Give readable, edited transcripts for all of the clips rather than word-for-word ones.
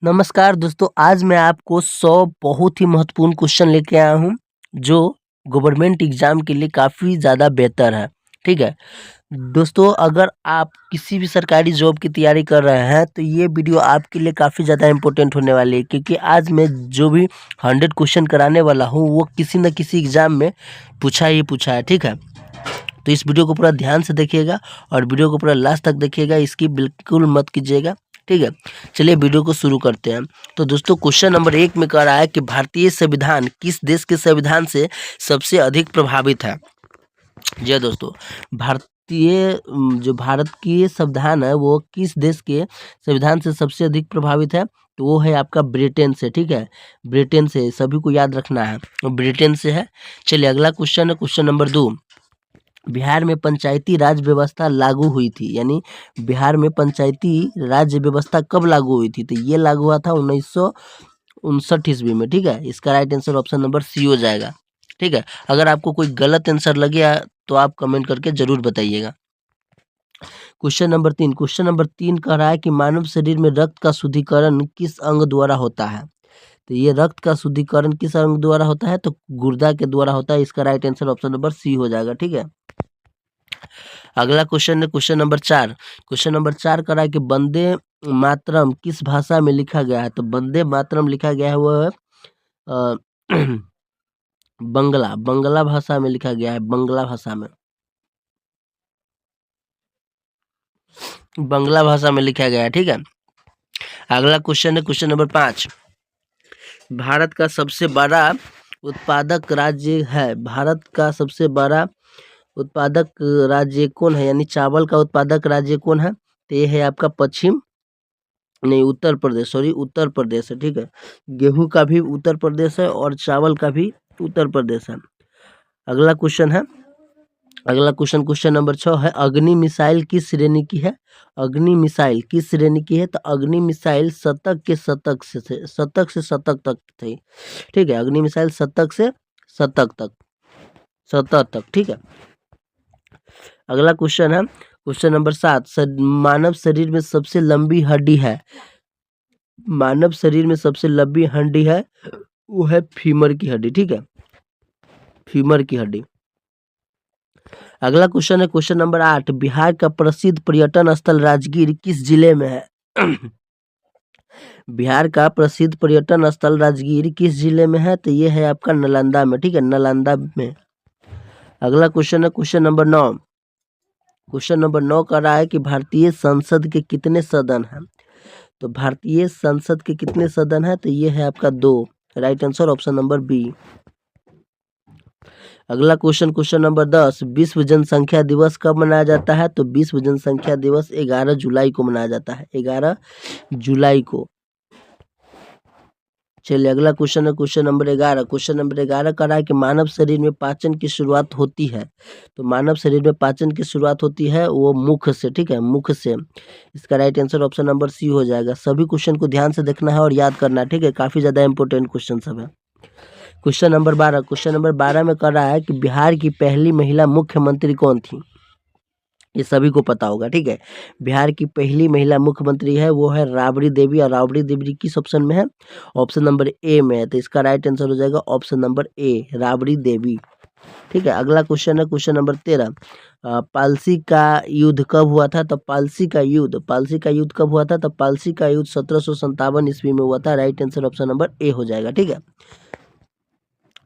नमस्कार दोस्तों, आज मैं आपको 100 बहुत ही महत्वपूर्ण क्वेश्चन लेके आया हूँ, जो गवर्नमेंट एग्ज़ाम के लिए काफ़ी ज़्यादा बेहतर है, ठीक है? दोस्तों, अगर आप किसी भी सरकारी जॉब की तैयारी कर रहे हैं, तो ये वीडियो आपके लिए काफ़ी ज़्यादा इम्पोर्टेंट होने वाली है, क्योंकि आज मैं जो भी 100 क्वेश्चन कराने वाला हूँ, वो किसी न किसी एग्ज़ाम में पूछा ही पूछा है, ठीक है? तो इस वीडियो को पूरा ध्यान से देखिएगा और वीडियो को पूरा लास्ट तक देखिएगा, स्किप बिल्कुल मत कीजिएगा, ठीक है? चलिए वीडियो को शुरू करते हैं। तो दोस्तों, क्वेश्चन नंबर 1 में कह रहा है कि भारतीय संविधान किस देश के संविधान से सबसे अधिक प्रभावित है? जी हाँ दोस्तों, जो भारत की संविधान है, वो किस देश के संविधान से सबसे अधिक प्रभावित है? तो वो है आपका ब्रिटेन से, ठीक है? ब्रिटेन से, सभी को याद रखना है, वो ब्रिटेन से है। चलिए अगला क्वेश्चन है, क्वेश्चन नंबर 2। बिहार में पंचायती राज व्यवस्था लागू हुई थी, यानी बिहार में पंचायती राज व्यवस्था कब लागू हुई थी? तो ये लागू हुआ था 1959 ईस्वी में, ठीक है? इसका right answer option number C हो जाएगा, ठीक है? अगर आपको कोई गलत आंसर लगे तो आप कमेंट करके जरूर बताइएगा। क्वेश्चन नंबर 3 कह रहा है कि मानव शरीर में रक्त का शुद्धिकरण किस अंग द्वारा होता है? तो ये रक्त का शुद्धिकरण किस अंग द्वारा होता है? तो गुर्दा के द्वारा होता है। इसका right answer option number C हो जाएगा, ठीक है? अगला क्वेश्चन है क्वेश्चन नंबर 4। क्वेश्चन नंबर 4 कह रहा है कि वंदे मातरम किस भाषा में लिखा गया है? तो वंदे मातरम लिखा गया है वो है अ, बंगला भाषा में लिखा गया है, बंगला भाषा में, बंगला भाषा में लिखा गया है, ठीक है? अगला क्वेश्चन है क्वेश्चन नंबर 5। भारत का सबसे बड़ा उत्पादक राज्य है, भारत का सबसे बड़ा उत्पादक राज्य कौन है, यानी चावल का उत्पादक राज्य कौन है? तो ये है आपका पश्चिम नहीं उत्तर प्रदेश, सॉरी उत्तर प्रदेश है, ठीक है? गेहूं का भी उत्तर प्रदेश है और चावल का भी उत्तर प्रदेश है। अगला क्वेश्चन है, अगला क्वेश्चन क्वेश्चन नंबर 6 है, अग्नि मिसाइल किस श्रेणी की है? अग्नि मिसाइल किस श्रेणी की है? तो अग्नि मिसाइल शतक से शतक तक थी, ठीक है? अग्नि मिसाइल शतक से शतक तक, ठीक है? अगला क्वेश्चन है क्वेश्चन नंबर 7। मानव शरीर में सबसे लंबी हड्डी है, मानव शरीर में सबसे लंबी हड्डी है, वो है फीमर की हड्डी, ठीक है? फीमर की हड्डी। अगला क्वेश्चन है क्वेश्चन नंबर 8। बिहार का प्रसिद्ध पर्यटन स्थल राजगीर किस जिले में है? बिहार का प्रसिद्ध पर्यटन स्थल राजगीर किस जिले में है? तो ये है आपका नालंदा में, ठीक है? नालंदा में। अगला क्वेश्चन है क्वेश्चन नंबर 9। क्वेश्चन नंबर 9 कह रहा है कि भारतीय संसद के कितने सदन हैं? तो भारतीय संसद के कितने सदन हैं? तो ये है आपका 2, right answer option number B. अगला क्वेश्चन क्वेश्चन नंबर 10। विश्व जनसंख्या दिवस कब मनाया जाता है? तो विश्व जनसंख्या दिवस 11 जुलाई को मनाया जाता है, 11 जुलाई को। चलिए अगला क्वेश्चन है क्वेश्चन नंबर 11। क्वेश्चन नंबर 11 कह रहा है कि मानव शरीर में पाचन की शुरुआत होती है, तो मानव शरीर में पाचन की शुरुआत होती है वो मुख से, ठीक है? मुख से। इसका right answer option number C हो जाएगा। सभी क्वेश्चन को ध्यान से देखना है और याद करना है, ठीक है? काफी ज्यादा इंपॉर्टेंट क्वेश्चन सब है। Question number 12। क्वेश्चन नंबर 12 में कह रहा है कि बिहार की पहली महिला मुख्यमंत्री कौन थी? ये सभी को पता होगा, ठीक है? बिहार की पहली महिला मुख्यमंत्री है वो है राबड़ी देवी, और राबड़ी देवी किस ऑप्शन में है? ऑप्शन नंबर ए में है। तो इसका राइट आंसर हो जाएगा ऑप्शन नंबर ए, राबड़ी देवी, ठीक है? अगला क्वेश्चन है क्वेश्चन नंबर 13। पालसी का युद्ध कब हुआ था? तो पालसी का युद्ध कब हुआ था? तो पालसी का युद्ध 1757 ईस्वी में हुआ था। राइट आंसर ऑप्शन नंबर ए हो जाएगा, ठीक है?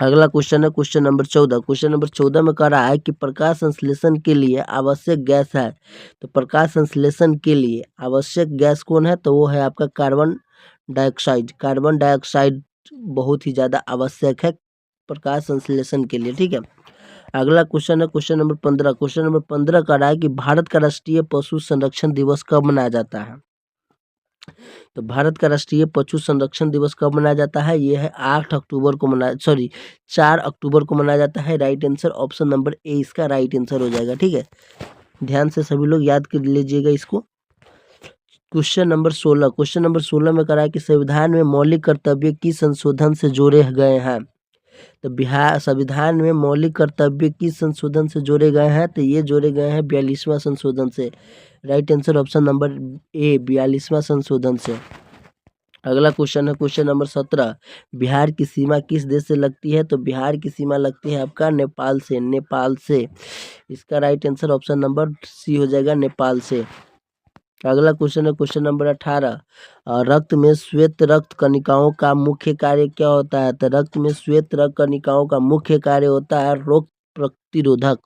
अगला क्वेश्चन है क्वेश्चन नंबर 14। क्वेश्चन नंबर 14 में कह रहा है कि प्रकाश संश्लेषण के लिए आवश्यक गैस है, तो प्रकाश संश्लेषण के लिए आवश्यक गैस कौन है? तो वो है आपका कार्बन डाइऑक्साइड। कार्बन डाइऑक्साइड बहुत ही ज़्यादा आवश्यक है प्रकाश संश्लेषण के लिए, ठीक है? अगला क्वेश्चन है क्वेश्चन नंबर 15। क्वेश्चन नंबर 15 कह रहा है कि भारत का राष्ट्रीय पशु संरक्षण दिवस कब मनाया जाता है? तो भारत का राष्ट्रीय पशु संरक्षण दिवस कब मनाया जाता है? ये है 4 अक्टूबर को मनाया जाता है। राइट आंसर ऑप्शन नंबर ए इसका राइट आंसर हो जाएगा, ठीक है? ध्यान से सभी लोग याद कर लीजिएगा इसको। Question number 16। क्वेश्चन नंबर 16 में कह रहा है कि संविधान में मौलिक कर्तव्य किस संशोधन से जोड़े गए हैं? तो बिहार संविधान में मौलिक कर्तव्य किस संशोधन से जोड़े गए हैं? तो ये जोड़े गए हैं 42वां संशोधन से। Right answer option number A, 42वां संशोधन से। अगला क्वेश्चन है क्वेश्चन नंबर 17। बिहार की सीमा किस देश से लगती है? तो बिहार की सीमा लगती है आपका नेपाल से, नेपाल से। इसका right answer option number C हो जाएगा, नेपाल से। अगला क्वेश्चन है क्वेश्चन नंबर 18। रक्त में श्वेत रक्त कणिकाओं का मुख्य कार्य क्या होता है? तो रक्त में श्वेत रक्त कणिकाओं का मुख्य कार्य होता है रोग प्रतिरोधक,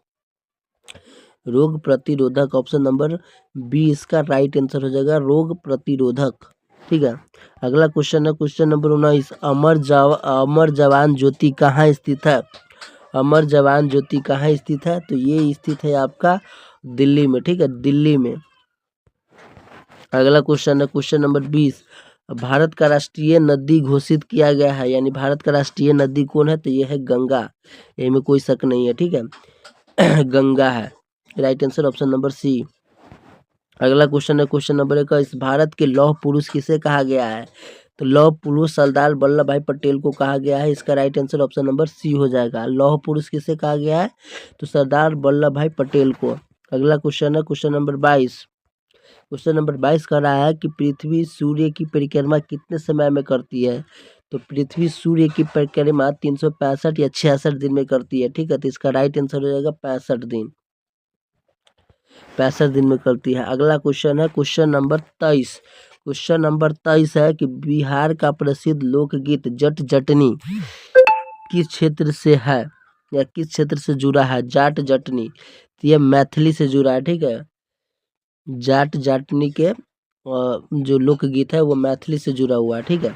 रोग प्रतिरोधक। ऑप्शन नंबर बी इसका राइट आंसर हो जाएगा, रोग प्रतिरोधक। ठीक है। अगला क्वेश्चन है क्वेश्चन नंबर 19। अमर जवान ज्योति कहाँ स्थित है? अमर जवान ज्योति कहाँ स्थित है? तो ये स्थित है आपका दिल्ली में। ठीक है, दिल्ली में। अगला क्वेश्चन है क्वेश्चन नंबर 20। भारत का राष्ट्रीय नदी घोषित किया गया है, यानी भारत का राष्ट्रीय नदी कौन है? तो ये है गंगा, इसमें कोई शक नहीं है। ठीक है गंगा है, right answer option number C. अगला क्वेश्चन है क्वेश्चन नंबर 21। भारत के लौह पुरुष किसे कहा गया है? तो लौह पुरुष सरदार वल्लभ भाई पटेल को कहा गया है। इसका right answer option number C हो जाएगा। लौह पुरुष किसे कहा गया है? तो सरदार वल्लभ भाई पटेल को। अगला क्वेश्चन है क्वेश्चन नंबर 22। क्वेश्चन नंबर 22 कह रहा है कि पृथ्वी सूर्य की परिक्रमा कितने समय में करती है? तो पृथ्वी सूर्य की परिक्रमा 365 या 66 दिन में करती है। ठीक है, तो इसका राइट आंसर हो जाएगा 65 दिन, 65 दिन में करती है। अगला क्वेश्चन है क्वेश्चन नंबर 23। क्वेश्चन नंबर 23 है कि बिहार का प्रसिद्ध लोकगीत जट जटनी किस क्षेत्र से है या किस क्षेत्र से जुड़ा है? जाट जटनी, तो ये मैथिली से जुड़ा है। ठीक है, जाट जाटनी के जो लोकगीत है वो मैथिली से जुड़ा हुआ है। ठीक है।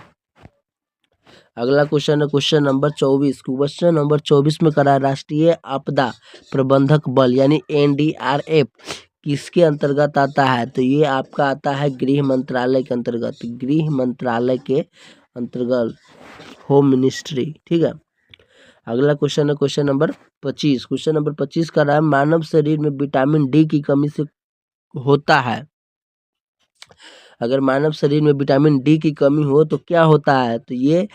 अगला क्वेश्चन है क्वेश्चन नंबर 24। क्वेश्चन नंबर 24 में करा राष्ट्रीय आपदा प्रबंधक बल यानी NDRF किसके अंतर्गत आता है? तो ये आपका आता है गृह मंत्रालय के अंतर्गत, गृह मंत्रालय के अंतर्गत, होम मिनिस्ट्री। ठीक है। अगला क्वेश्चन है क्वेश्चन नंबर 25। क्वेश्चन नंबर 25 का रहा है मानव शरीर में विटामिन डी की कमी से होता है। अगर मानव शरीर में विटामिन डी की कमी हो तो क्या होता है? तो ये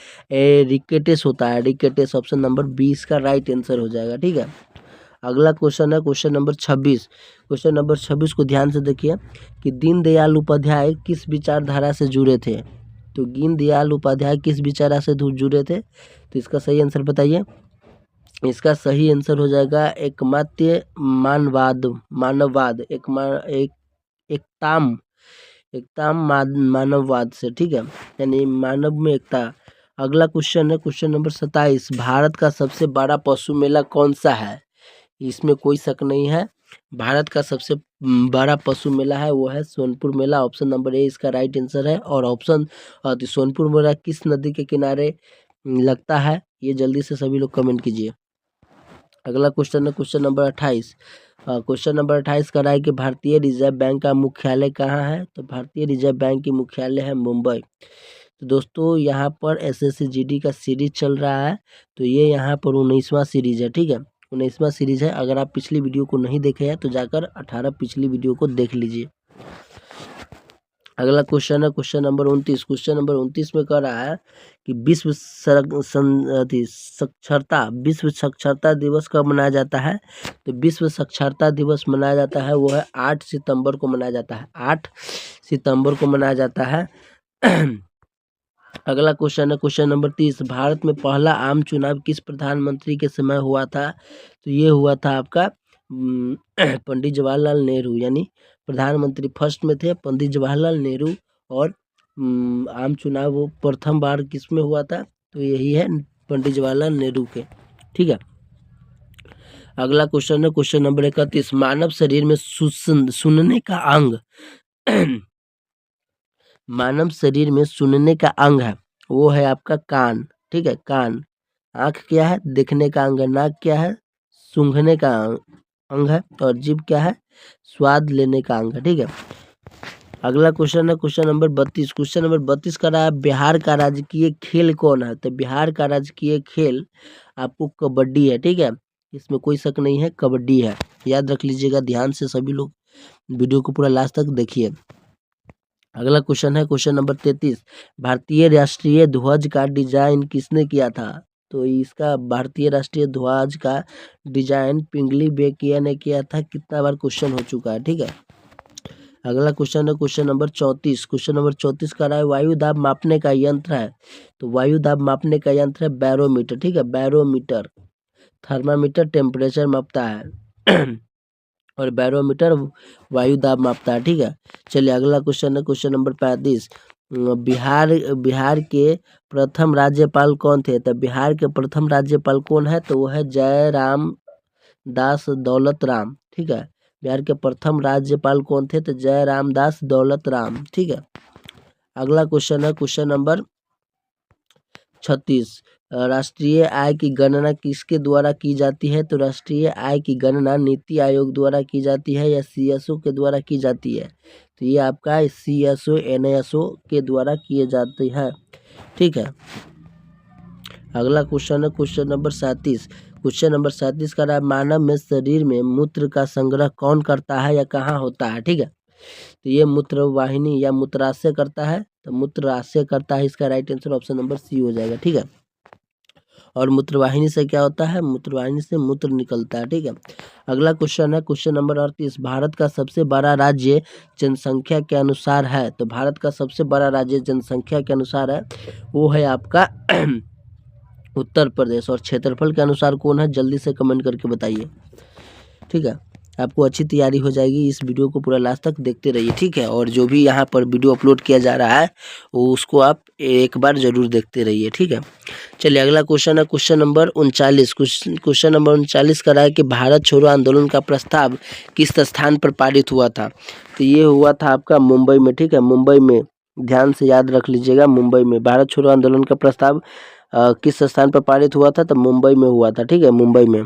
रिकेटस होता है, रिकेटस। ऑप्शन नंबर 20 का राइट आंसर हो जाएगा। ठीक है। अगला क्वेश्चन है क्वेश्चन नंबर 26। क्वेश्चन नंबर 26 को ध्यान से देखिए कि दीनदयाल उपाध्याय किस विचारधारा से जुड़े थे? तो दीनदयाल उपाध्याय किस विचारधारा से जुड़े थे? तो इसका सही आंसर बताइए। इसका सही आंसर हो जाएगा एकमात्य मानववाद, एकता मानववाद से। ठीक है, यानी मानव में एकता। अगला क्वेश्चन है क्वेश्चन नंबर 27। भारत का सबसे बड़ा पशु मेला कौन सा है? इसमें कोई शक नहीं है, भारत का सबसे बड़ा पशु मेला है वो है सोनपुर मेला। ऑप्शन नंबर ए इसका राइट आंसर है। और सोनपुर मेला किस नदी के किनारे लगता है? ये जल्दी से सभी लोग कमेंट कीजिए। अगला क्वेश्चन है क्वेश्चन नंबर 28। क्वेश्चन नंबर 28 का है कि भारतीय रिजर्व बैंक का मुख्यालय कहाँ है? तो भारतीय रिजर्व बैंक की मुख्यालय है मुंबई। तो दोस्तों यहाँ पर SSC GD का सीरीज चल रहा है, तो ये यहाँ पर 19वां सीरीज है। ठीक है, 19वां सीरीज है। अगर आप पिछली वीडियो को नहीं देखे हैं तो जाकर 18 पिछली वीडियो को देख लीजिए। अगला क्वेश्चन है क्वेश्चन नंबर 29। क्वेश्चन नंबर 29 में कह रहा है कि विश्व साक्षरता दिवस कब मनाया जाता है? तो विश्व साक्षरता दिवस मनाया जाता है वो है 8 सितंबर को मनाया जाता है, 8 सितंबर को मनाया जाता है। अगला क्वेश्चन है क्वेश्चन नंबर 30। भारत में पहला आम चुनाव किस प्रधानमंत्री के समय हुआ था? तो ये हुआ था आपका पंडित जवाहरलाल नेहरू, यानी प्रधानमंत्री फर्स्ट में थे पंडित जवाहरलाल नेहरू। और आम चुनाव वो प्रथम बार किस में हुआ था? तो यही है पंडित जवाहरलाल नेहरू के। ठीक है। अगला क्वेश्चन है क्वेश्चन नंबर 31। मानव शरीर में सुनने का अंग मानव शरीर में सुनने का अंग है वो है आपका कान। ठीक है, कान। आँख क्या है? देखने का अंग है। नाक क्या है? सूंघने का अंग है। और जीभ क्या है? स्वाद लेने का अंग है। ठीक है। अगला क्वेश्चन है क्वेश्चन नंबर 32। क्वेश्चन नंबर 32 का रहा है बिहार का राजकीय खेल कौन है? तो बिहार का राजकीय खेल आपको कबड्डी है। ठीक है, इसमें कोई शक नहीं है, कबड्डी है। याद रख लीजिएगा, ध्यान से सभी लोग वीडियो को पूरा लास्ट तक देखिए। अगला क्वेश्चन है क्वेश्चन नंबर 33। भारतीय राष्ट्रीय ध्वज का डिजाइन किसने किया था? तो इसका भारतीय राष्ट्रीय ध्वज का डिजाइन पिंगली बेकिया ने किया था। कितना बार क्वेश्चन हो चुका है। ठीक है। अगला क्वेश्चन है क्वेश्चन नंबर 34। क्वेश्चन नंबर 34 का रहा है वायु दाब मापने का यंत्र है। तो वायु दाब मापने का यंत्र है बैरोमीटर, ठीक है, बैरोमीटर। थर्मामीटर टेम्परेचर मापता है और बैरोमीटर वायु दाब मापता है, ठीक है। चलिए अगला क्वेश्चन है क्वेश्चन नंबर 35। बिहार बिहार के प्रथम राज्यपाल कौन थे? तो बिहार के प्रथम राज्यपाल कौन है? तो वो है जयराम दास दौलत राम, ठीक है। बिहार के प्रथम राज्यपाल कौन थे? तो जयराम दास दौलत राम, ठीक है। अगला क्वेश्चन है क्वेश्चन नंबर 36। राष्ट्रीय आय की गणना किसके द्वारा की जाती है? तो राष्ट्रीय आय की गणना नीति आयोग द्वारा की जाती है या सीएसओ के द्वारा की जाती है? तो ये आपका सीएसओ एनएसओ के द्वारा किए जाते हैं, ठीक है। अगला क्वेश्चन है क्वेश्चन नंबर 37। क्वेश्चन नंबर 37 का रहा है मानव में शरीर में मूत्र का संग्रह कौन करता है या कहाँ होता है, ठीक है। तो ये मूत्र वाहिनी या मूत्राशय करता है, तो मूत्राशय करता है, इसका right answer option number C हो जाएगा, ठीक है। और मूत्रवाहिनी से क्या होता है? मूत्रवाहिनी से मूत्र निकलता है, ठीक है। अगला क्वेश्चन है क्वेश्चन नंबर 38। भारत का सबसे बड़ा राज्य जनसंख्या के अनुसार है। तो भारत का सबसे बड़ा राज्य जनसंख्या के अनुसार है वो है आपका उत्तर प्रदेश। और क्षेत्रफल के अनुसार कौन है? जल्दी से कमेंट करके बताइए, ठीक है। आपको अच्छी तैयारी हो जाएगी। इस वीडियो को पूरा लास्ट तक देखते रहिए, ठीक है। और जो भी यहाँ पर वीडियो अपलोड किया जा रहा है वो उसको आप एक बार जरूर देखते रहिए, ठीक है। चलिए अगला क्वेश्चन है क्वेश्चन नंबर 39। क्वेश्चन नंबर 39 का रहा है कि भारत छोड़ो आंदोलन का प्रस्ताव किस स्थान पर पारित हुआ था? तो ये हुआ था आपका मुंबई में, ठीक है। मुंबई में, ध्यान से याद रख लीजिएगा, मुंबई में भारत छोड़ो आंदोलन का प्रस्ताव किस स्थान पर पारित हुआ था? तो मुंबई में हुआ था, ठीक है, मुंबई में।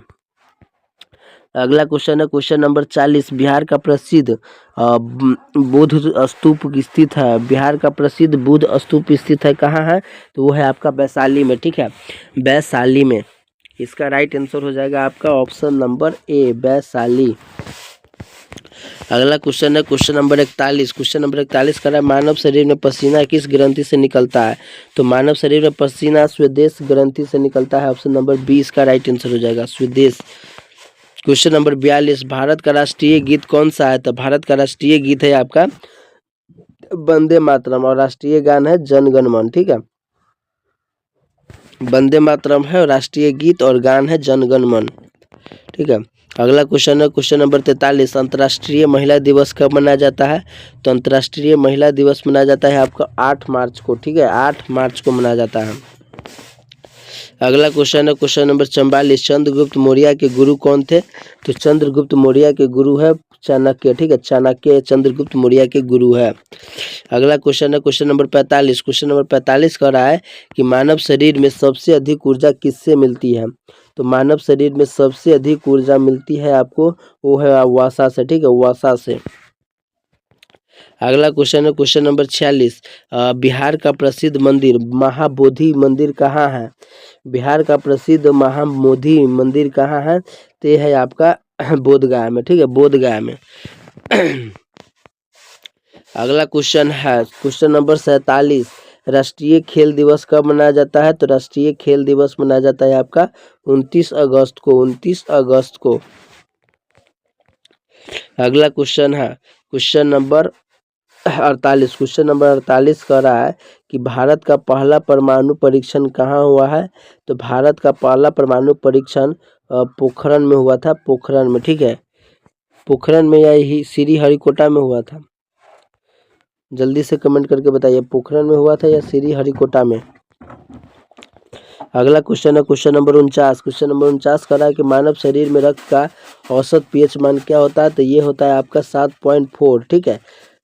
अगला क्वेश्चन है क्वेश्चन नंबर 40। बिहार का प्रसिद्ध बुद्ध स्तूप स्थित है। बिहार का प्रसिद्ध बुद्ध स्तूप स्थित है कहाँ है? तो वो है आपका वैशाली में, ठीक है, वैशाली में। इसका राइट आंसर हो जाएगा आपका ऑप्शन नंबर ए, वैशाली। अगला क्वेश्चन है क्वेश्चन नंबर 41। क्वेश्चन नंबर 41 का है मानव शरीर में पसीना किस ग्रंथि से निकलता है? तो मानव शरीर में पसीना स्वेदेश ग्रंथि से निकलता है। ऑप्शन नंबर बी इसका राइट आंसर हो जाएगा, स्वेदेश। Question number 42। भारत का राष्ट्रीय गीत कौन सा है? तो भारत का राष्ट्रीय गीत है आपका वंदे मातरम और राष्ट्रीय गान है जन गण मन, ठीक है। वंदे मातरम है राष्ट्रीय गीत और गान है जन गण मन, ठीक है। अगला क्वेश्चन है क्वेश्चन नंबर 43। अंतर्राष्ट्रीय महिला दिवस कब मनाया जाता है? तो अंतर्राष्ट्रीय महिला दिवस मनाया जाता है आपका 8 मार्च को, ठीक है, 8 मार्च को मनाया जाता है। अगला क्वेश्चन है क्वेश्चन नंबर 44। चंद्रगुप्त मौर्य के गुरु कौन थे? तो चंद्रगुप्त मौर्य के गुरु है चाणक्य, ठीक है, चाणक्य चंद्रगुप्त मौर्य के गुरु है। अगला क्वेश्चन है क्वेश्चन नंबर 45। क्वेश्चन नंबर 45 कह रहा है कि मानव शरीर में सबसे अधिक ऊर्जा किससे मिलती है? तो मानव शरीर में सबसे अधिक ऊर्जा मिलती है आपको वो है वसा से, ठीक है, वसा से। अगला क्वेश्चन है क्वेश्चन नंबर 46। बिहार का प्रसिद्ध मंदिर महाबोधि मंदिर कहाँ है? बिहार का प्रसिद्ध महाबोधि मंदिर कहाँ है? तो ये है आपका बोधगया में, ठीक है, बोधगया में। अगला क्वेश्चन है क्वेश्चन नंबर 47। राष्ट्रीय खेल दिवस कब मनाया जाता है? तो राष्ट्रीय खेल दिवस मनाया जाता है आपका 29 अगस्त को, 29 अगस्त को। अगला क्वेश्चन है क्वेश्चन नंबर 48। क्वेश्चन नंबर 48 कह रहा है कि भारत का पहला परमाणु परीक्षण कहाँ हुआ है? तो भारत का पहला परमाणु परीक्षण पोखरण में हुआ था, पोखरण में, ठीक है, पोखरण में या श्रीहरिकोटा में हुआ था? जल्दी से कमेंट करके बताइए, पोखरण में हुआ था या श्रीहरिकोटा में? अगला क्वेश्चन है क्वेश्चन नंबर 49। क्वेश्चन नंबर 49 कह रहा है कि मानव शरीर में रक्त का औसत पीएच मान क्या होता है? तो ये होता है आपका 7.4, ठीक है।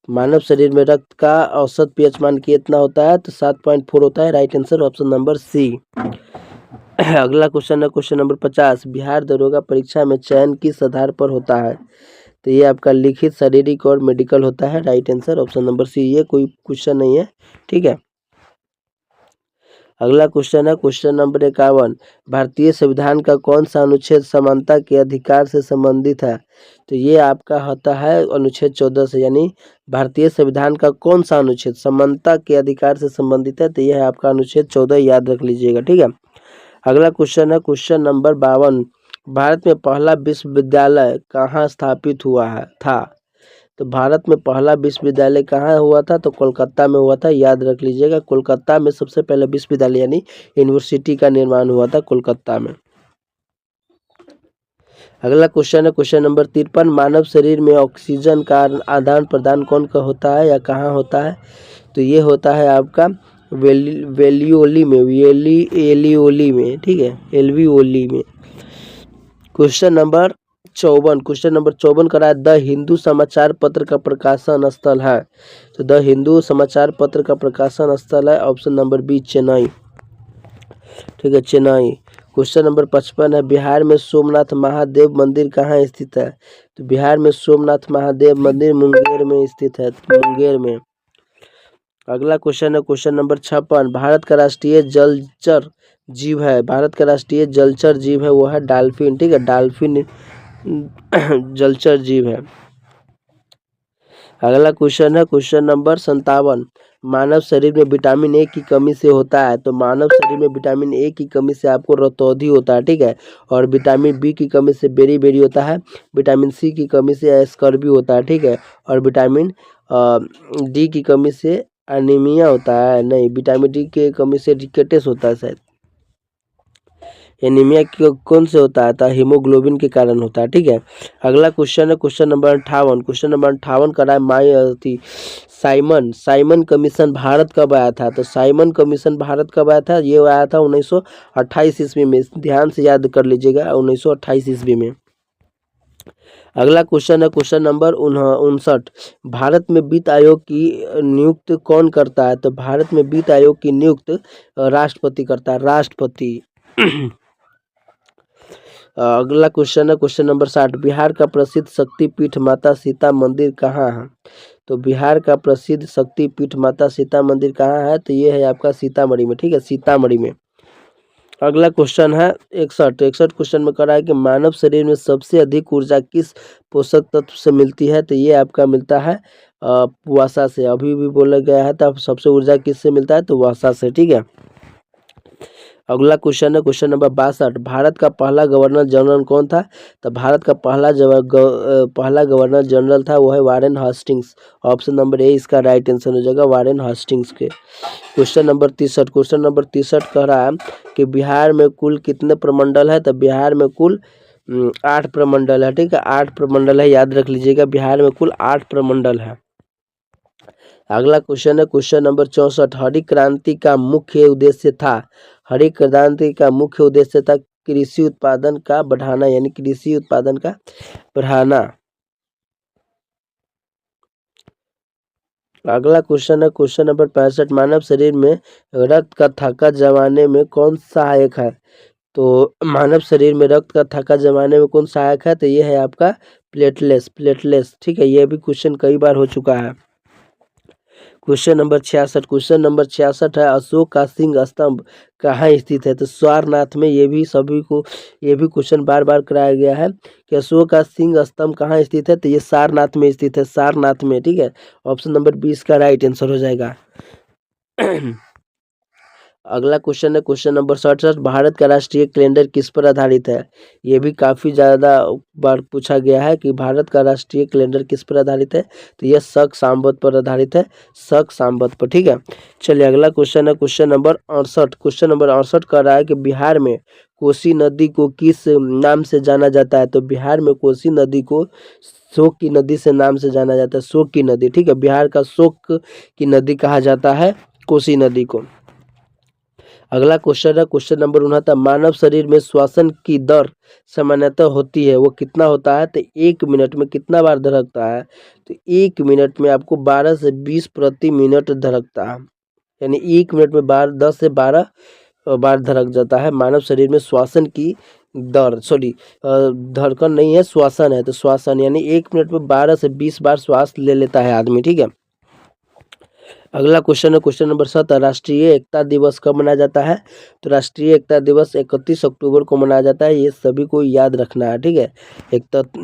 मानव शरीर में रक्त का औसत पीएच मान कितना होता है? तो 7.4 होता है, right answer option number C. अगला क्वेश्चन है क्वेश्चन नंबर 50। बिहार दरोगा परीक्षा में चयन किस आधार पर होता है? तो ये आपका लिखित, शारीरिक और मेडिकल होता है, right answer option number C. ये कोई क्वेश्चन नहीं है, ठीक है। अगला क्वेश्चन है क्वेश्चन नंबर 51। भारतीय संविधान का कौन सा अनुच्छेद समानता के अधिकार से संबंधित है? तो ये आपका होता है अनुच्छेद 14 से, यानी भारतीय संविधान का कौन सा अनुच्छेद समानता के अधिकार से संबंधित है? तो यह है आपका अनुच्छेद 14, याद रख लीजिएगा, ठीक है। अगला क्वेश्चन है क्वेश्चन नंबर 52। भारत में पहला विश्वविद्यालय कहाँ स्थापित हुआ था? तो भारत में पहला विश्वविद्यालय कहाँ हुआ था? तो कोलकाता में हुआ था, याद रख लीजिएगा। कोलकाता में सबसे पहले विश्वविद्यालय यानी यूनिवर्सिटी का निर्माण हुआ था कोलकाता में। अगला क्वेश्चन है क्वेश्चन नंबर 53, मानव शरीर में ऑक्सीजन का आदान प्रदान कौन का होता है या कहाँ होता है? तो ये होता है आपका वेलियोली में, एलियोली में, ठीक है, एल्वियोली में। क्वेश्चन नंबर 54 करा है, द हिंदू समाचार पत्र का प्रकाशन स्थल है? तो द हिंदू समाचार पत्र का प्रकाशन स्थल है ऑप्शन नंबर बी, चेन्नई, ठीक है, चेन्नई। क्वेश्चन नंबर 55 है, बिहार में सोमनाथ महादेव मंदिर कहाँ स्थित है? तो बिहार में सोमनाथ महादेव मंदिर मुंगेर में स्थित है, मुंगेर में। अगला क्वेश्चन है क्वेश्चन नंबर 56, भारत का राष्ट्रीय जलचर जीव है? भारत का राष्ट्रीय जलचर जीव है वो है डॉल्फिन, ठीक है, डॉल्फिन जलचर जीव है। अगला क्वेश्चन है क्वेश्चन नंबर 57, मानव शरीर में विटामिन ए की कमी से होता है? तो मानव शरीर में विटामिन ए की कमी से आपको रतौंधी होता है, ठीक है, और विटामिन बी की कमी से बेरी होता है, विटामिन सी की कमी से स्कर्वी होता है, ठीक है, और विटामिन डी की कमी से एनीमिया होता है, नहीं, विटामिन डी की कमी से रिकेटस होता है शायद। एनीमिया कौन से होता है? तो हीमोग्लोबिन के कारण होता है, ठीक है। अगला क्वेश्चन है क्वेश्चन नंबर 58 का नाम साइमन कमीशन भारत कब आया था? तो साइमन कमीशन भारत कब आया था? ये आया था 1928 ईस्वी में, ध्यान से याद कर लीजिएगा, 1928 ईस्वी में। अगला क्वेश्चन है क्वेश्चन नंबर 59, भारत में वित्त आयोग की नियुक्त कौन करता है? तो भारत में वित्त आयोग की नियुक्त राष्ट्रपति करता है, राष्ट्रपति। अगला क्वेश्चन है क्वेश्चन नंबर 60, बिहार का प्रसिद्ध शक्तिपीठ माता सीता मंदिर कहाँ है? तो बिहार का प्रसिद्ध शक्तिपीठ माता सीता मंदिर कहाँ है? तो ये है आपका सीतामढ़ी में, ठीक है, सीतामढ़ी में। अगला क्वेश्चन है 61 क्वेश्चन में करा है कि मानव शरीर में सबसे अधिक ऊर्जा किस पोषक तत्व से मिलती है? तो ये आपका मिलता है वसा से, अभी भी बोला गया है, तो सबसे ऊर्जा किससे मिलता है? तो वसा से, ठीक है। अगला क्वेश्चन है क्वेश्चन नंबर 62, भारत का पहला गवर्नर जनरल कौन था? तो भारत का पहला गवर्नर जनरल था वो है वारेन हास्टिंग्स, ऑप्शन नंबर ए इसका राइट आंसर हो जाएगा, वारेन हास्टिंग्स के। क्वेश्चन नंबर 63 कह रहा है कि बिहार में कुल कितने प्रमंडल है? तो बिहार में कुल 8 प्रमंडल है, ठीक है, 8 प्रमंडल है, याद रख लीजिएगा, बिहार में कुल 8 प्रमंडल है। अगला क्वेश्चन है क्वेश्चन नंबर 64, हरित क्रांति का मुख्य उद्देश्य था? हरित क्रांति का मुख्य उद्देश्य था कृषि उत्पादन का बढ़ाना, यानी कृषि उत्पादन का बढ़ाना। अगला क्वेश्चन है क्वेश्चन नंबर 65, मानव शरीर में रक्त का थक्का जमाने में कौन सहायक है? तो मानव शरीर में रक्त का थक्का जमाने में कौन सहायक है? तो ये है आपका प्लेटलेट्स, ठीक है, ये भी क्वेश्चन कई बार हो चुका है। क्वेश्चन नंबर 66 है, अशोक का सिंह स्तंभ कहाँ स्थित है? तो सारनाथ में। ये भी क्वेश्चन बार बार कराया गया है कि अशोक का सिंह स्तंभ कहाँ स्थित है? तो ये सारनाथ में स्थित है, सारनाथ में, ठीक है, ऑप्शन नंबर 20 का राइट आंसर हो जाएगा। अगला क्वेश्चन है क्वेश्चन नंबर 67, भारत का राष्ट्रीय कैलेंडर किस पर आधारित है? ये भी काफ़ी ज़्यादा बार पूछा गया है कि भारत का राष्ट्रीय कैलेंडर किस पर आधारित है? तो यह शक सांवत पर आधारित है, शक सांवत पर, ठीक है। चलिए अगला क्वेश्चन है क्वेश्चन नंबर 68 कह रहा है कि बिहार में कोसी नदी को किस नाम से जाना जाता है? तो बिहार में कोसी नदी को शोक की नदी से नाम से जाना जाता है, शोक की नदी, ठीक है, बिहार का शोक की नदी कहा जाता है कोसी नदी को। अगला क्वेश्चन है क्वेश्चन नंबर 69, मानव शरीर में श्वसन की दर सामान्यतः होती है वो कितना होता है? तो 1 मिनट में कितना बार धड़कता है? तो 1 मिनट में आपको 12 से 20 प्रति मिनट धड़कता है, यानी 1 मिनट में 10 से 12 बार धड़क जाता है मानव शरीर में श्वसन की दर, धड़कन नहीं है, श्वसन है, तो श्वसन यानी 1 मिनट में 12 से 20 बार श्वास ले लेता है आदमी, ठीक है। अगला क्वेश्चन है क्वेश्चन नंबर 7, राष्ट्रीय एकता दिवस कब मनाया जाता है? तो राष्ट्रीय एकता दिवस 31 अक्टूबर को मनाया जाता है, ये सभी को याद रखना है, ठीक है,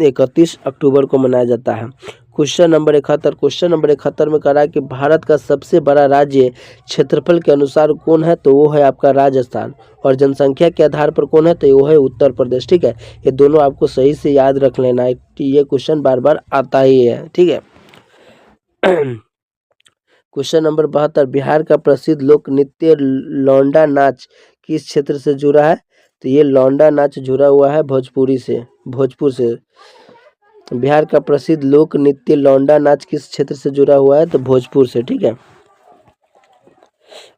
31 अक्टूबर को मनाया जाता है। क्वेश्चन नंबर 71 में कह रहा है कि भारत का सबसे बड़ा राज्य क्षेत्रफल के अनुसार कौन है? तो वो है आपका राजस्थान, और जनसंख्या के आधार पर कौन है? तो वो है उत्तर प्रदेश, ठीक है। ये दोनों आपको सही से याद रख लेना है, ये क्वेश्चन बार बार आता ही है, ठीक है। क्वेश्चन नंबर 72, बिहार का प्रसिद्ध लोक नृत्य लौंडा नाच किस क्षेत्र से जुड़ा है? तो ये लौंडा नाच जुड़ा हुआ है भोजपुर से। बिहार का प्रसिद्ध लोक नृत्य लौंडा नाच किस क्षेत्र से जुड़ा हुआ है? तो भोजपुर से, ठीक है।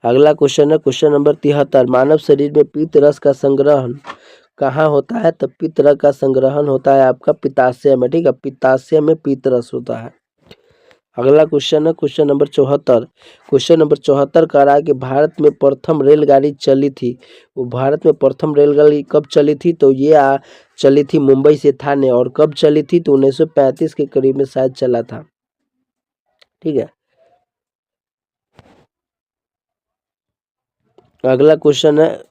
अगला क्वेश्चन है क्वेश्चन नंबर 73, मानव शरीर में पित्त रस का संग्रहण कहाँ होता है? तो पित्त रस का संग्रहण होता है आपका पित्ताशय में, ठीक है। पित्ताशय में पित्त रस होता है। अगला क्वेश्चन है क्वेश्चन नंबर 74, क्वेश्चन नंबर 74 कह रहा है कि भारत में प्रथम रेलगाड़ी चली थी, वो भारत में प्रथम रेलगाड़ी कब चली थी? तो ये चली थी मुंबई से थाने। और कब चली थी? तो 1935 के करीब में शायद चला था, ठीक है। अगला क्वेश्चन है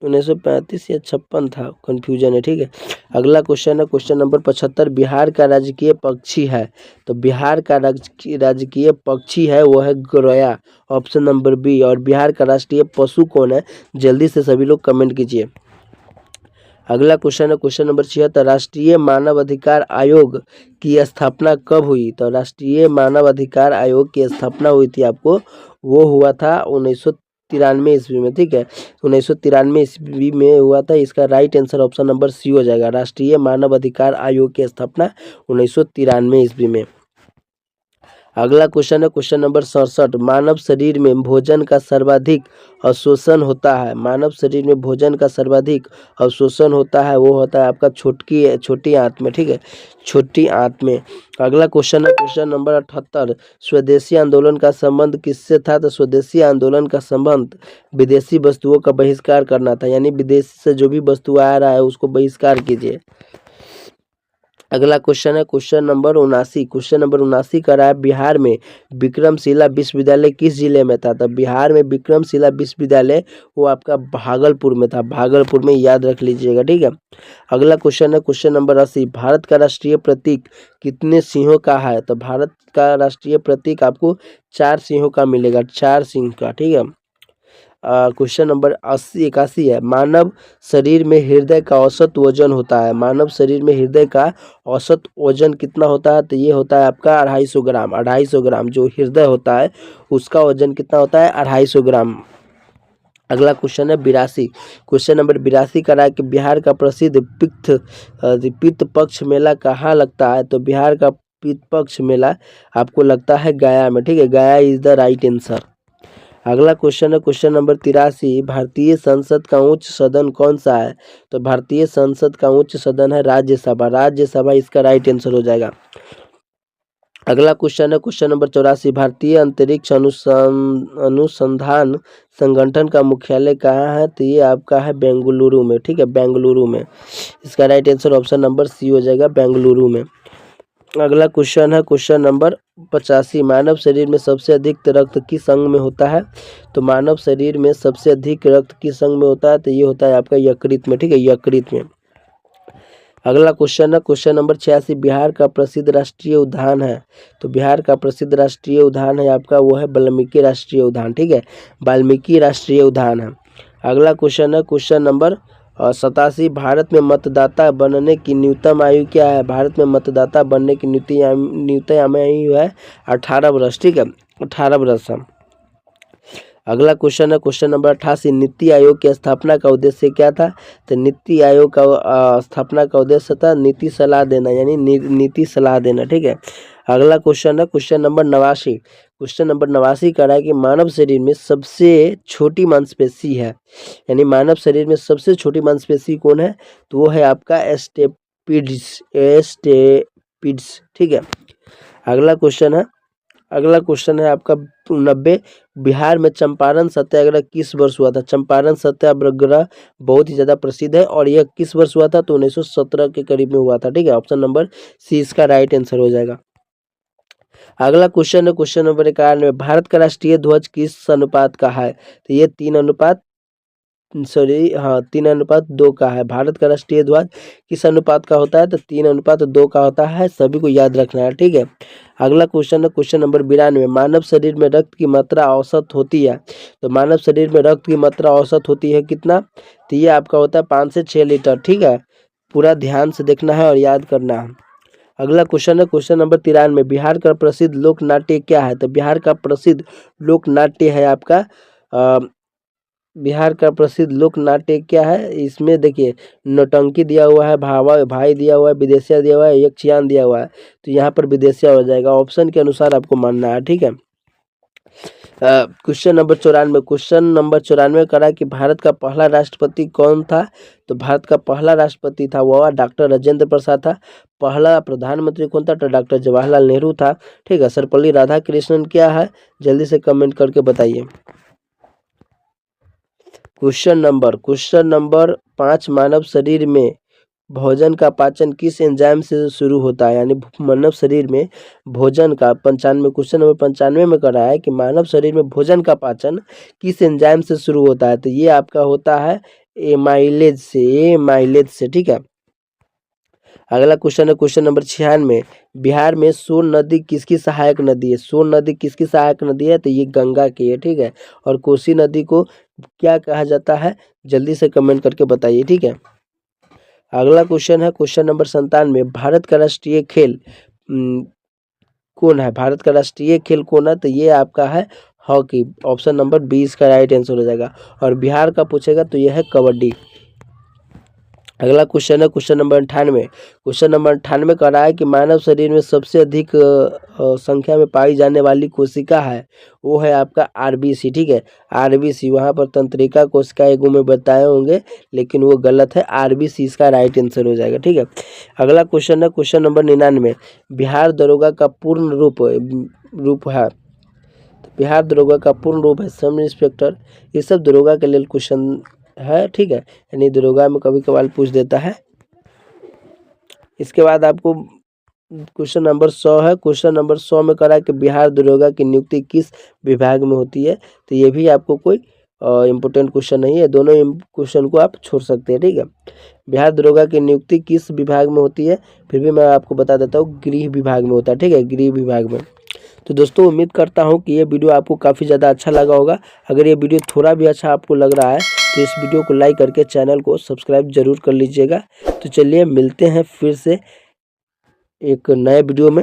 1935 या 56 था, कंफ्यूजन है, ठीक है। अगला क्वेश्चन है क्वेश्चन नंबर 75, बिहार का राजकीय पक्षी है। तो बिहार का राजकीय पक्षी है वो है गौरैया, ऑप्शन नंबर बी। और बिहार का राष्ट्रीय पशु कौन है? जल्दी से सभी लोग कमेंट कीजिए। अगला क्वेश्चन है क्वेश्चन नंबर 76, राष्ट्रीय मानव अधिकार आयोग की स्थापना कब हुई? तो राष्ट्रीय मानव अधिकार आयोग की स्थापना हुई थी आपको, वो हुआ था 1993 ईस्वी में, ठीक है। 1993 ईस्वी में हुआ था। इसका right answer option number C हो जाएगा। राष्ट्रीय मानव अधिकार आयोग की स्थापना 1993 ईस्वी में। अगला क्वेश्चन है क्वेश्चन नंबर 67, मानव शरीर में भोजन का सर्वाधिक अवशोषण होता है। मानव शरीर में भोजन का सर्वाधिक अवशोषण होता है, वो होता है आपका छोटी आंत में, ठीक है, छोटी आंत में। अगला क्वेश्चन है क्वेश्चन नंबर 78, स्वदेशी आंदोलन का संबंध किससे था? तो स्वदेशी आंदोलन का संबंध विदेशी वस्तुओं का बहिष्कार करना था, यानी विदेश से जो भी वस्तु आ रहा है उसको बहिष्कार कीजिए। अगला क्वेश्चन है क्वेश्चन नंबर 79, क्वेश्चन नंबर 79 का रहा है बिहार में विक्रमशिला विश्वविद्यालय किस जिले में था? तो बिहार में विक्रमशिला विश्वविद्यालय वो आपका भागलपुर में था, भागलपुर में, याद रख लीजिएगा, ठीक है। अगला क्वेश्चन है क्वेश्चन नंबर 80, भारत का राष्ट्रीय प्रतीक कितने सिंहों का है? तो भारत का राष्ट्रीय प्रतीक आपको 4 सिंहों का मिलेगा, 4 सिंह का, ठीक है। क्वेश्चन नंबर 81 है, मानव शरीर में हृदय का औसत वजन होता है। मानव शरीर में हृदय का औसत वजन कितना होता है? तो ये होता है आपका 250 ग्राम। 250 ग्राम जो हृदय होता है उसका वजन कितना होता है? 250 ग्राम। अगला क्वेश्चन है 82, क्वेश्चन नंबर 82 का रहा है कि बिहार का प्रसिद्ध पित्त पक्ष मेला कहाँ लगता है? तो बिहार का पित्त पक्ष मेला आपको लगता है गया में, ठीक है। गया इज द राइट आंसर। अगला क्वेश्चन है क्वेश्चन नंबर 83, भारतीय संसद का उच्च सदन कौन सा है? तो भारतीय संसद का उच्च सदन है राज्यसभा। राज्यसभा इसका राइट आंसर हो जाएगा। अगला क्वेश्चन है क्वेश्चन नंबर 84, भारतीय अंतरिक्ष अनुसंधान संगठन का मुख्यालय कहाँ है? तो ये आपका है बेंगलुरु में, ठीक है, बेंगलुरु में। इसका right answer option number C हो जाएगा, बेंगलुरु में। अगला क्वेश्चन है क्वेश्चन नंबर 85, मानव शरीर में सबसे अधिक रक्त किस अंग में होता है? तो मानव शरीर में सबसे अधिक रक्त किस अंग में होता है? तो ये होता है आपका यकृत में, ठीक है, यकृत में। अगला क्वेश्चन है क्वेश्चन नंबर 86, बिहार का प्रसिद्ध राष्ट्रीय उद्यान है। तो बिहार का प्रसिद्ध राष्ट्रीय उद्यान है आपका वो है वाल्मीकि राष्ट्रीय उद्यान, ठीक है, वाल्मीकि राष्ट्रीय उद्यान है। अगला क्वेश्चन है क्वेश्चन नंबर 87, भारत में मतदाता बनने की न्यूनतम आयु क्या है? भारत में मतदाता बनने की न्यूनतम आयु है 18 वर्ष, ठीक है, 18 वर्ष है। अगला क्वेश्चन है क्वेश्चन नंबर 88, नीति आयोग की स्थापना का उद्देश्य क्या था? तो नीति आयोग का स्थापना का उद्देश्य था नीति सलाह देना, यानी नीति सलाह देना, ठीक है। अगला क्वेश्चन है क्वेश्चन नंबर 89, क्वेश्चन नंबर 89 कह रहा है कि मानव शरीर में सबसे छोटी मांसपेशी है, यानी मानव शरीर में सबसे छोटी मांसपेशी कौन है? तो वो है आपका एस्टेपिड्स, ठीक है। अगला क्वेश्चन है आपका 90, बिहार में चंपारण सत्याग्रह किस वर्ष हुआ था? चंपारण सत्याग्रह बहुत ही ज़्यादा प्रसिद्ध है और यह किस वर्ष हुआ था? तो 1917 के करीब में हुआ था, ठीक है, ऑप्शन नंबर सी इसका राइट आंसर हो जाएगा। अगला क्वेश्चन है क्वेश्चन नंबर 91, भारत का राष्ट्रीय ध्वज किस अनुपात का है? तो ये 3:2 का है। भारत का राष्ट्रीय ध्वज किस अनुपात का होता है? तो 3:2 का होता है, सभी को याद रखना है, ठीक है। अगला क्वेश्चन है क्वेश्चन नंबर 92, मानव शरीर में रक्त की मात्रा औसत होती है। तो मानव शरीर में रक्त की मात्रा औसत होती है कितना? तो ये आपका होता है 5 से 6 लीटर, ठीक है, पूरा ध्यान से देखना है और याद करना है। अगला क्वेश्चन है क्वेश्चन नंबर 93, बिहार का प्रसिद्ध लोक नाट्य क्या है? तो बिहार का प्रसिद्ध लोक नाट्य है आपका बिहार का प्रसिद्ध लोक नाट्य क्या है? इसमें देखिए नौटंकी दिया हुआ है, भावा भाई दिया हुआ है, विदेशिया दिया हुआ है, यक्षगान दिया हुआ है। तो यहाँ पर विदेशिया हो जाएगा, ऑप्शन के अनुसार आपको मानना है, ठीक है। क्वेश्चन नंबर 94 करा कि भारत का पहला राष्ट्रपति कौन था? तो भारत का पहला राष्ट्रपति था वह डॉक्टर राजेंद्र प्रसाद था। पहला प्रधानमंत्री कौन था? तो डॉक्टर जवाहरलाल नेहरू था, ठीक है। सर्वपल्ली राधाकृष्णन क्या है? जल्दी से कमेंट करके बताइए। क्वेश्चन नंबर 5, मानव शरीर में भोजन का पाचन किस एंजाइम से शुरू होता है? यानी मानव शरीर में भोजन का क्वेश्चन नंबर 95 में करा है कि मानव शरीर में भोजन का पाचन किस एंजाइम से शुरू होता है? तो ये आपका होता है एमाइलेज से, ठीक है। अगला क्वेश्चन है क्वेश्चन नंबर 96, बिहार में सोन नदी किसकी सहायक नदी है? सोन नदी किसकी सहायक नदी है? तो ये गंगा की है, ठीक है। और कोसी नदी को क्या कहा जाता है? जल्दी से कमेंट करके बताइए, ठीक है। अगला क्वेश्चन है क्वेश्चन नंबर 97, भारत का राष्ट्रीय खेल कौन है? भारत का राष्ट्रीय खेल कौन है? तो ये आपका है हॉकी, ऑप्शन नंबर 20 का राइट आंसर हो जाएगा। और बिहार का पूछेगा तो यह है कबड्डी। अगला क्वेश्चन है क्वेश्चन नंबर 98 कह रहा है कि मानव शरीर में सबसे अधिक संख्या में पाई जाने वाली कोशिका है, वो है आपका आरबीसी, ठीक है। आरबीसी, वहाँ पर तंत्रिका कोशिका एगो में बताए होंगे, लेकिन वो गलत है, आरबीसी इसका राइट आंसर हो जाएगा, ठीक है। अगला क्वेश्चन है क्वेश्चन नंबर 99, बिहार दरोगा का पूर्ण रूप है। बिहार दरोगा का पूर्ण रूप है सब इंस्पेक्टर। ये सब दरोगा के लिए क्वेश्चन है, ठीक है। यानी दरोगा में कभी कभार पूछ देता है। इसके बाद आपको क्वेश्चन नंबर 100 है। क्वेश्चन नंबर 100 में करा कि बिहार दरोगा की नियुक्ति किस विभाग में होती है? तो ये भी आपको कोई इम्पोर्टेंट क्वेश्चन नहीं है, दोनों क्वेश्चन को आप छोड़ सकते हैं, ठीक है। बिहार दरोगा की नियुक्ति किस विभाग में होती है? फिर भी मैं आपको बता देता हूँ, गृह विभाग में होता है, ठीक है, गृह विभाग में। तो दोस्तों उम्मीद करता हूँ कि ये वीडियो आपको काफ़ी ज़्यादा अच्छा लगा होगा। अगर ये वीडियो थोड़ा भी अच्छा आपको लग रहा है तो इस वीडियो को लाइक करके चैनल को सब्सक्राइब जरूर कर लीजिएगा। तो चलिए मिलते हैं फिर से एक नए वीडियो में।